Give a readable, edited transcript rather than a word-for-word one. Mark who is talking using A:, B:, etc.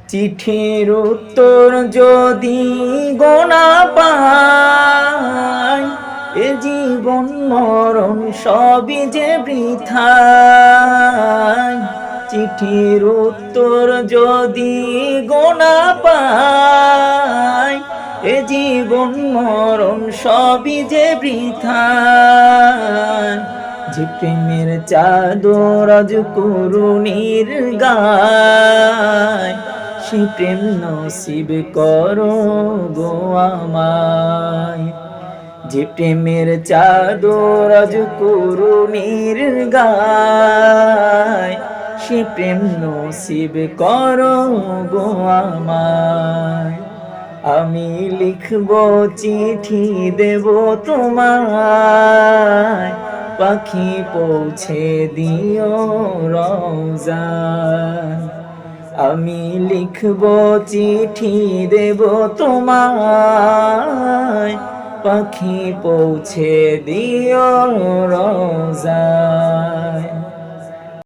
A: চিঠির উত্তর যদি গোনা পাই, এ জীবন মরণ সবই যে বৃথায়। চিঠির উত্তর যদি গোনা পাই, এ জীবন মরণ সবই যে বৃথায়। যে প্রেমের চাদর আজ করুণীর গায়, সে প্রেম নসিব করো গো আমায়। যে প্রেমের চাদর আজ করুণীর গায়, সে প্রেম নসিব করো গো আমায়। আমি লিখব চিঠি দেব তোমায়, পাখি পৌঁছে দিও রওজায়। আমি লিখব চিঠি দেব তোমায়, পাখি পৌঁছে দিও রওজায়।